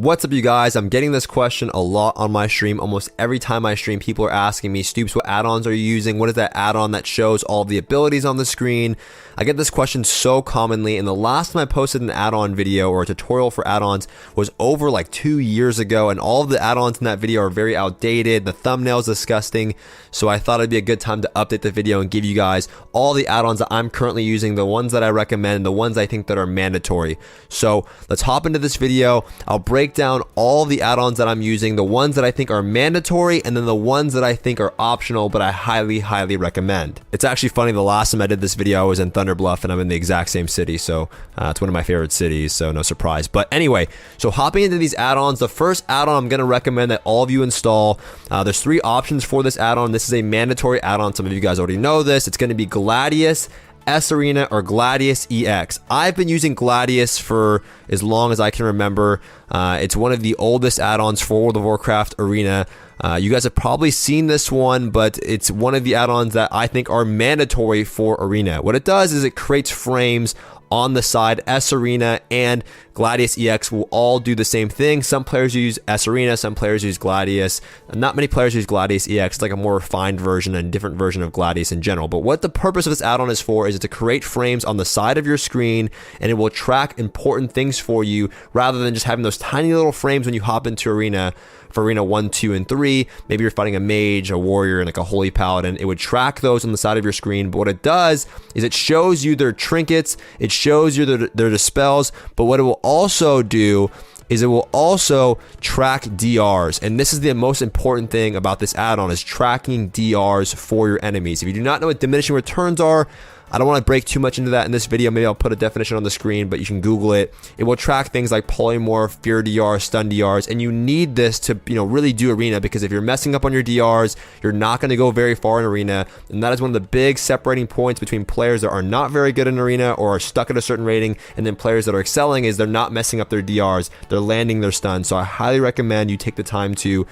What's up, you guys? I'm getting this question a lot on my stream. Almost every time I stream, people are asking me, Stoops, what add-ons are you using? What is that add-on that shows all of the abilities on the screen? I get this question so commonly, and the last time I posted an add-on video or a tutorial for add-ons was over like 2 years ago, and all of the add-ons in that video are very outdated. The thumbnail is disgusting, so I thought it'd be a good time to update the video and give you guys all the add-ons that I'm currently using, the ones that I recommend, the ones I think that are mandatory. So let's hop into this video. I'll break down all the add-ons that I'm using, the ones that I think are mandatory, and then the ones that I think are optional, but I highly recommend. It's actually funny, the last time I did this video, I was in Thunder Bluff, and I'm in the exact same city, so it's one of my favorite cities, so no surprise. But anyway, so hopping into these add-ons, the first add-on I'm going to recommend that all of you install, there's 3 options for this add-on. This is a mandatory add-on. Some of you guys already know this. It's going to be Gladius S Arena or Gladius EX. I've been using Gladius for as long as I can remember. It's one of the oldest add-ons for World of Warcraft Arena. You guys have probably seen this one, but it's one of the add-ons that I think are mandatory for Arena. What it does is it creates frames on the side. S Arena and Gladius EX will all do the same thing. Some players use S Arena, some players use Gladius. Not many players use Gladius EX. It's like a more refined version and different version of Gladius in general. But what the purpose of this add-on is for is to create frames on the side of your screen, and it will track important things for you rather than just having those tiny little frames when you hop into Arena. For Arena 1, 2, and 3, maybe you're fighting a mage, a warrior, and like a holy paladin. It would track those on the side of your screen, but what it does is it shows you their trinkets, it shows you their dispels, but what it will also do is it will also track DRs, and this is the most important thing about this add-on, is tracking DRs for your enemies. If you do not know what diminishing returns are, I don't want to break too much into that in this video. Maybe I'll put a definition on the screen, but you can Google it. It will track things like polymorph, fear DR, stun DRs, and you need this to really do Arena, because if you're messing up on your DRs, you're not going to go very far in Arena, and that is one of the big separating points between players that are not very good in Arena or are stuck at a certain rating, and then players that are excelling is they're not messing up their DRs, they're landing their stuns. So I highly recommend you take the time to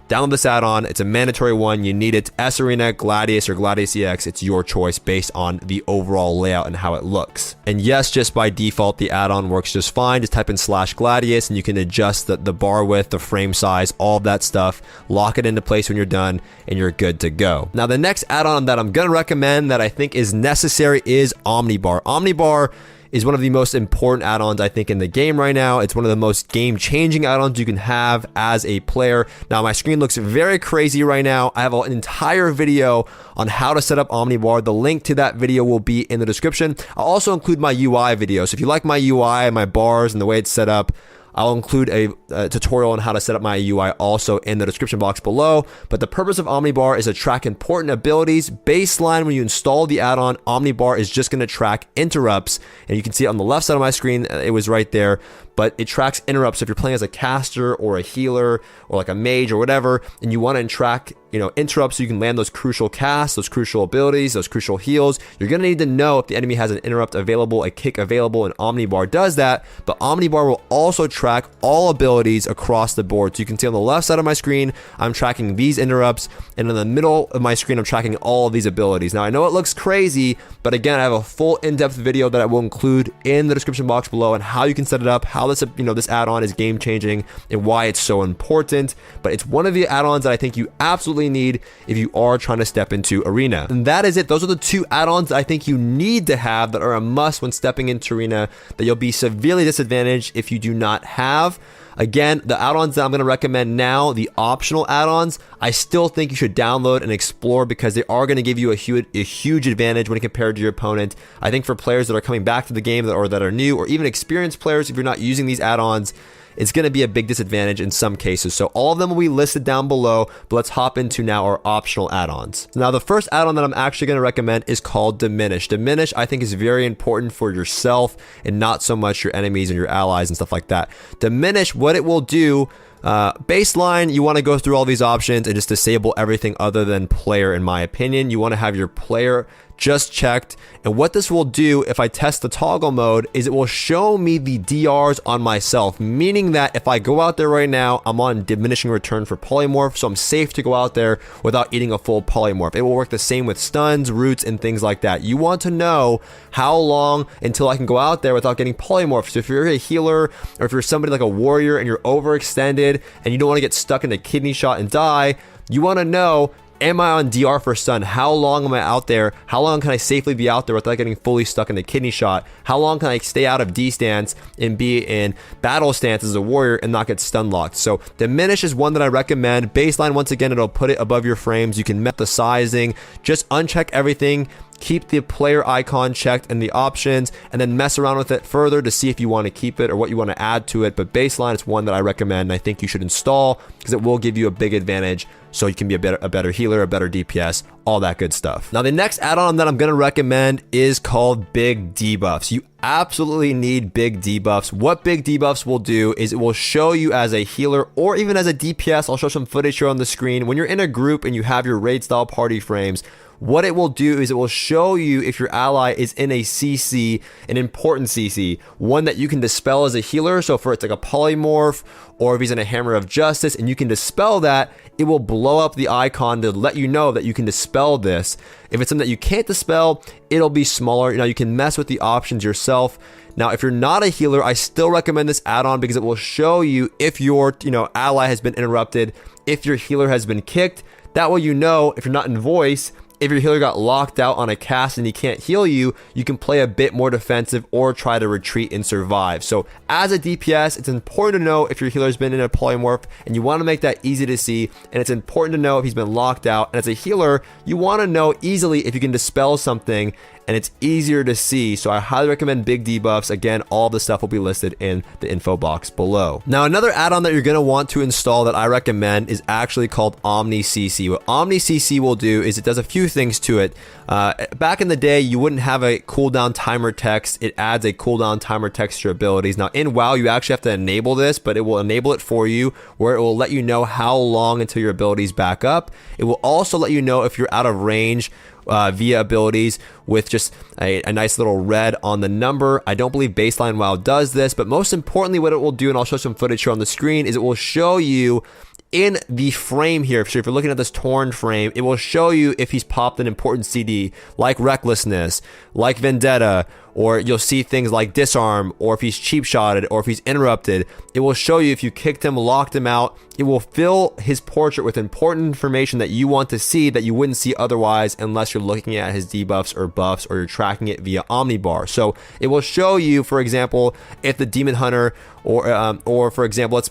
download this add-on. It's a mandatory one. You need it. S Arena, Gladius, or Gladius EX. It's your choice based on the overall layout and how it looks. And yes, just by default, the add-on works just fine. Just type in /Gladius and you can adjust the bar width, the frame size, all of that stuff. Lock it into place when you're done and you're good to go. Now, the next add-on that I'm going to recommend that I think is necessary is Omnibar. Omnibar is one of the most important add-ons I think in the game right now. It's one of the most game-changing add-ons you can have as a player. Now, my screen looks very crazy right now. I have an entire video on how to set up Omnibar. The link to that video will be in the description. I'll also include my UI video. So if you like my UI, my bars, and the way it's set up, I'll include a tutorial on how to set up my UI also in the description box below. But the purpose of Omnibar is to track important abilities. Baseline, when you install the add-on, Omnibar is just going to track interrupts. And you can see it on the left side of my screen. It was right there. But it tracks interrupts. If you're playing as a caster or a healer or like a mage or whatever, and you want to track interrupts so you can land those crucial casts, those crucial abilities, those crucial heals, you're going to need to know if the enemy has an interrupt available, a kick available, and Omnibar does that. But Omnibar will also track all abilities across the board. So you can see on the left side of my screen, I'm tracking these interrupts, and in the middle of my screen, I'm tracking all of these abilities. Now, I know it looks crazy, but again, I have a full in-depth video that I will include in the description box below on how you can set it up, how this add-on is game-changing, and why it's so important. But it's one of the add-ons that I think you absolutely need if you are trying to step into Arena. And that is it. Those are the 2 add-ons that I think you need to have, that are a must when stepping into Arena, that you'll be severely disadvantaged if you do not have. Again, the add-ons that I'm going to recommend now, the optional add-ons, I still think you should download and explore, because they are going to give you a huge advantage when compared to your opponent. I think for players that are coming back to the game that are new, or even experienced players, if you're not using these add-ons, it's going to be a big disadvantage in some cases. So all of them will be listed down below, but let's hop into now our optional add-ons. Now, the first add-on that I'm actually going to recommend is called Diminish. Diminish, I think, is very important for yourself and not so much your enemies and your allies and stuff like that. Diminish, what it will do, baseline, you want to go through all these options and just disable everything other than player, in my opinion. You want to have your player just checked. And what this will do if I test the toggle mode is it will show me the DRs on myself, meaning that if I go out there right now, I'm on diminishing return for polymorph, so I'm safe to go out there without eating a full polymorph. It will work the same with stuns, roots, and things like that. You want to know how long until I can go out there without getting polymorphed. So if you're a healer, or if you're somebody like a warrior and you're overextended and you don't want to get stuck in a kidney shot and die, you want to know, am I on DR for stun? How long am I out there? How long can I safely be out there without getting fully stuck in the kidney shot? How long can I stay out of D stance and be in battle stance as a warrior and not get stun locked? So diminish is one that I recommend. Baseline, once again, it'll put it above your frames. You can met the sizing, just uncheck everything. Keep the player icon checked and the options, and then mess around with it further to see if you want to keep it or what you want to add to it. But baseline is one that I recommend and I think you should install because it will give you a big advantage, so you can be a better healer, a better DPS, all that good stuff. Now the next add-on that I'm going to recommend is called big debuffs. You absolutely need big debuffs. What big debuffs will do is it will show you as a healer or even as a DPS. I'll show some footage here on the screen. When you're in a group and you have your raid style party frames, what it will do is it will show you if your ally is in a CC, an important CC, one that you can dispel as a healer. So for it's like a polymorph, or if he's in a hammer of justice and you can dispel that, it will blow up the icon to let you know that you can dispel this. If it's something that you can't dispel, it'll be smaller. Now you can mess with the options yourself. Now, if you're not a healer, I still recommend this add-on because it will show you if your ally has been interrupted, if your healer has been kicked. That way, if you're not in voice, if your healer got locked out on a cast and he can't heal you, you can play a bit more defensive or try to retreat and survive. So as a DPS, it's important to know if your healer's been in a polymorph, and you want to make that easy to see. And it's important to know if he's been locked out. And as a healer, you want to know easily if you can dispel something, and it's easier to see. So I highly recommend big debuffs. Again, all the stuff will be listed in the info box below. Now, another add-on that you're going to want to install that I recommend is actually called Omni CC. What Omni CC will do is it does a few things to it. Back in the day, you wouldn't have a cooldown timer text. It adds a cooldown timer text to your abilities. Now in WoW, you actually have to enable this, but it will enable it for you, where it will let you know how long until your abilities back up. It will also let you know if you're out of range via abilities with just a nice little red on the number. I don't believe baseline WoW does this, but most importantly, what it will do, and I'll show some footage here on the screen, is it will show you in the frame here. So if you're looking at this torn frame, it will show you if he's popped an important CD like Recklessness, like Vendetta, or you'll see things like Disarm, or if he's cheap shotted, or if he's interrupted. It will show you if you kicked him, locked him out. It will fill his portrait with important information that you want to see that you wouldn't see otherwise unless you're looking at his debuffs or buffs, or you're tracking it via Omnibar. So it will show you, for example, if the Demon Hunter or for example,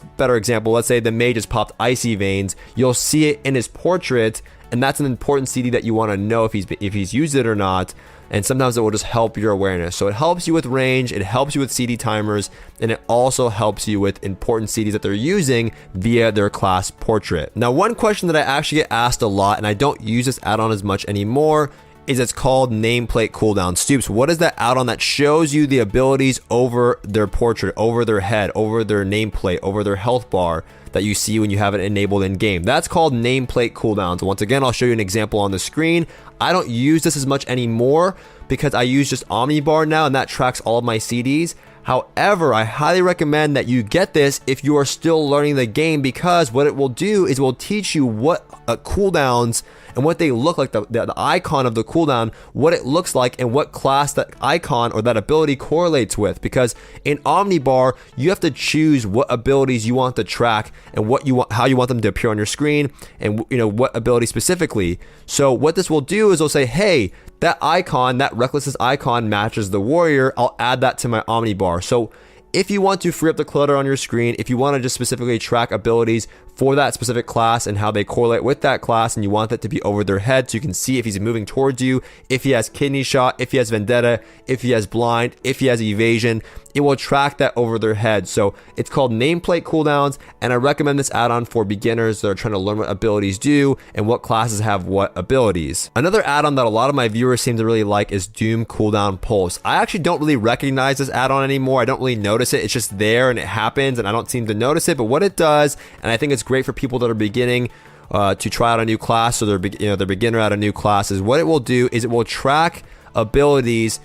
let's say the mage has popped Icy Veins, you'll see it in his portrait, and that's an important CD that you want to know if he's used it or not. And sometimes it will just help your awareness. So it helps you with range, it helps you with CD timers, and it also helps you with important CDs that they're using via their class portrait. Now, one question that I actually get asked a lot, and I don't use this add-on as much anymore, is it's called nameplate cooldown. Stoops, what is that add-on that shows you the abilities over their portrait, over their head, over their nameplate, over their health bar that you see when you have it enabled in game? That's called nameplate cooldowns. Once again, I'll show you an example on the screen. I don't use this as much anymore because I use just Omnibar now, and that tracks all of my CDs. However, I highly recommend that you get this if you are still learning the game, because what it will do is it will teach you what cooldowns and what they look like, the icon of the cooldown, what it looks like, and what class that icon or that ability correlates with. Because in Omnibar, you have to choose what abilities you want to track and how you want them to appear on your screen, and what ability specifically. So what this will do is it'll say, hey, that icon, that Recklessness icon matches the warrior. I'll add that to my Omnibar. So if you want to free up the clutter on your screen, if you want to just specifically track abilities for that specific class and how they correlate with that class, and you want that to be over their head so you can see if he's moving towards you, if he has kidney shot, if he has vendetta, if he has blind, if he has evasion, it will track that over their head. So it's called nameplate cooldowns, and I recommend this add-on for beginners that are trying to learn what abilities do and what classes have what abilities. Another add-on that a lot of my viewers seem to really like is Doom Cooldown Pulse. I actually don't really recognize this add-on anymore. I don't really notice it. It's just there and it happens, and I don't seem to notice it. But what it does, and I think it's great for people that are beginning to try out a new class, so they're beginner at a new class, is what it will do is it will track abilities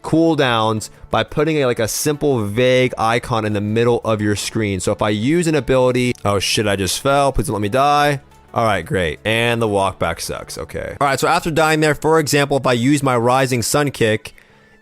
cooldowns by putting a simple vague icon in the middle of your screen. So if I use an ability, oh shit, I just fell, please don't let me die. All right, great. And the walk back sucks. Okay. All right, so after dying there, for example, if I use my Rising Sun Kick,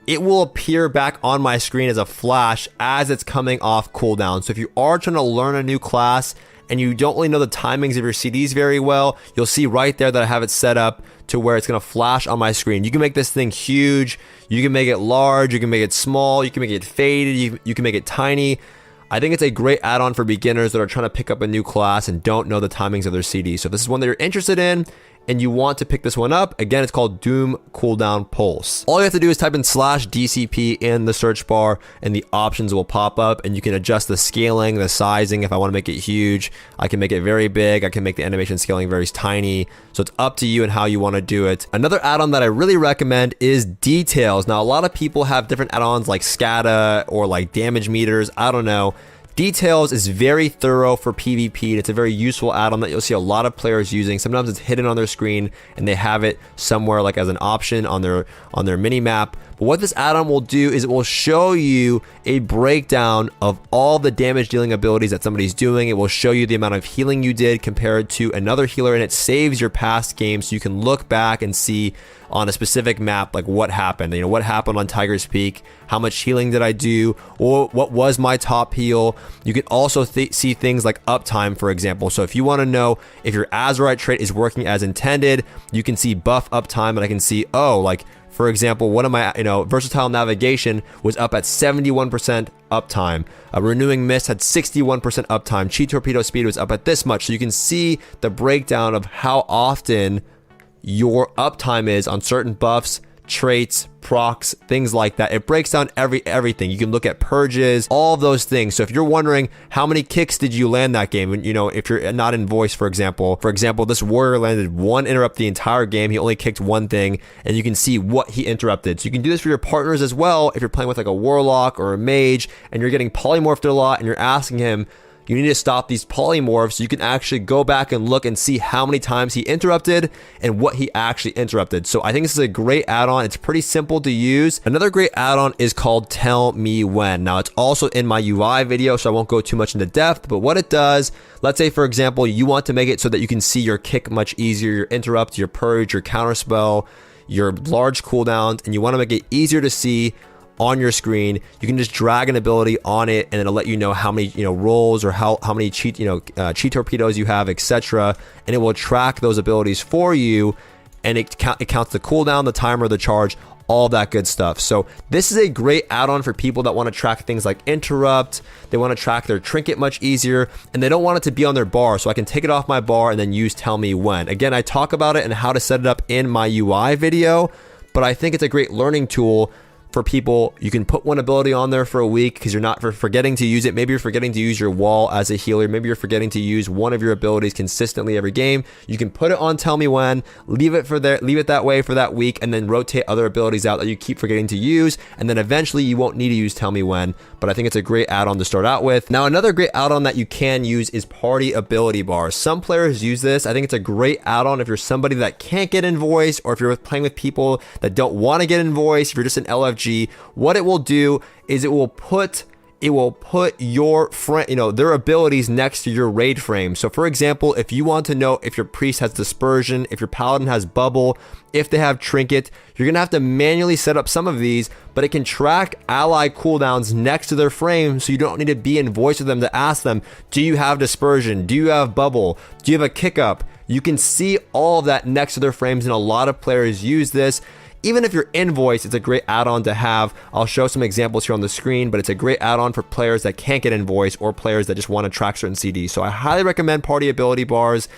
it will appear back on my screen as a flash as it's coming off cooldown. So if you are trying to learn a new class and you don't really know the timings of your CDs very well, you'll see right there that I have it set up to where it's going to flash on my screen. You can make this thing huge, you can make it large, you can make it small, you can make it faded, you can make it tiny. I think it's a great add-on for beginners that are trying to pick up a new class and don't know the timings of their CDs. So if this is one that you're interested in and you want to pick this one up, again, it's called Doom Cooldown Pulse. All you have to do is type in /DCP in the search bar and the options will pop up, and you can adjust the scaling, the sizing. If I want to make it huge, I can make it very big. I can make the animation scaling very tiny. So it's up to you and how you want to do it. Another add-on that I really recommend is Details. Now, a lot of people have different add-ons like SCADA or like damage meters. I don't know. Details is very thorough for PvP, and it's a very useful add-on that you'll see a lot of players using. Sometimes it's hidden on their screen and they have it somewhere like as an option on their mini map. But what this add-on will do is it will show you a breakdown of all the damage dealing abilities that somebody's doing. It will show you the amount of healing you did compared to another healer, and it saves your past games so you can look back and see on a specific map like what happened. You know, what happened on Tiger's Peak, how much healing did I do, or what was my top heal. You can also see things like uptime, for example. So if you want to know if your Azurite trait is working as intended, you can see buff uptime, and I can see, oh, like for example, one of my, versatile navigation was up at 71% uptime. Renewing Mist had 61% uptime. Chi Torpedo Speed was up at this much. So you can see the breakdown of how often your uptime is on certain buffs, traits, procs, things like that. It breaks down everything. You can look at purges, all of those things. So if you're wondering how many kicks did you land that game, and if you're not in voice, for example, this warrior landed 1 interrupt the entire game. He only kicked 1 thing, and you can see what he interrupted. So you can do this for your partners as well. If you're playing with like a warlock or a mage and you're getting polymorphed a lot and you're asking him, you need to stop these polymorphs, so you can actually go back and look and see how many times he interrupted and what he actually interrupted. So I think this is a great add-on. It's pretty simple to use. Another great add-on is called Tell Me When. Now, it's also in my UI video, so I won't go too much into depth, but what it does, let's say, for example, you want to make it so that you can see your kick much easier, your interrupt, your purge, your counterspell, your large cooldowns, and you want to make it easier to see on your screen. You can just drag an ability on it and it'll let you know how many rolls or how many chi torpedoes you have, etc., and it will track those abilities for you, and it counts the cooldown, the timer, the charge, all that good stuff. So this is a great add-on for people that want to track things like interrupt. They want to track their trinket much easier, and they don't want it to be on their bar, so I can take it off my bar and then use Tell Me When. Again, I talk about it and how to set it up in my UI video, but I think it's a great learning tool for people. You can put one ability on there for a week because you're not forgetting to use it. Maybe you're forgetting to use your wall as a healer. Maybe you're forgetting to use one of your abilities consistently every game. You can put it on Tell Me When, leave it that way for that week, and then rotate other abilities out that you keep forgetting to use, and then eventually you won't need to use Tell Me When. But I think it's a great add-on to start out with. Now, another great add-on that you can use is Party Ability Bars. Some players use this. I think it's a great add-on if you're somebody that can't get in voice, or if you're playing with people that don't want to get in voice, if you're just an LFG. What it will do is it will put your friend, their abilities next to your raid frame. So for example, if you want to know if your priest has dispersion, if your paladin has bubble, if they have trinket, you're gonna have to manually set up some of these, but it can track ally cooldowns next to their frame, so you don't need to be in voice with them to ask them, do you have dispersion? Do you have bubble? Do you have a kick up? You can see all of that next to their frames, and a lot of players use this. Even if you're in voice, it's a great add-on to have. I'll show some examples here on the screen, but it's a great add-on for players that can't get in voice or players that just want to track certain CDs. So I highly recommend Party Ability Bars.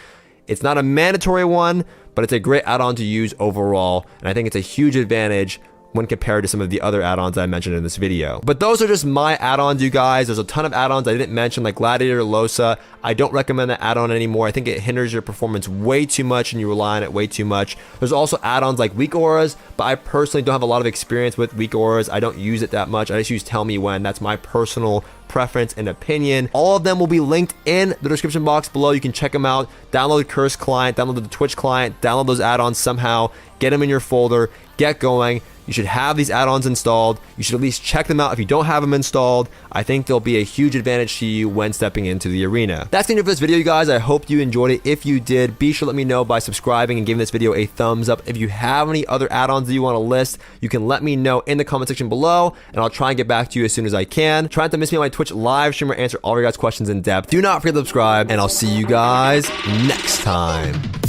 It's not a mandatory one, but it's a great add-on to use overall, and I think it's a huge advantage when compared to some of the other add-ons I mentioned in this video. But those are just my add-ons, you guys. There's a ton of add-ons I didn't mention, like Gladiator Losa. I don't recommend that add-on anymore. I think it hinders your performance way too much and you rely on it way too much. There's also add-ons like Weak Auras, but I personally don't have a lot of experience with Weak Auras. I don't use it that much. I just use Tell Me When. That's my personal preference and opinion. All of them will be linked in the description box below. You can check them out. Download the Curse client, download the Twitch client, download those add-ons somehow, get them in your folder, get going. You should have these add-ons installed. You should at least check them out if you don't have them installed. I think they'll be a huge advantage to you when stepping into the arena. That's gonna do it for this video, you guys. I hope you enjoyed it. If you did, be sure to let me know by subscribing and giving this video a thumbs up. If you have any other add-ons that you want to list, you can let me know in the comment section below, and I'll try and get back to you as soon as I can. Try not to miss me on my Twitch live stream or answer all of your guys' questions in depth. Do not forget to subscribe, and I'll see you guys next time.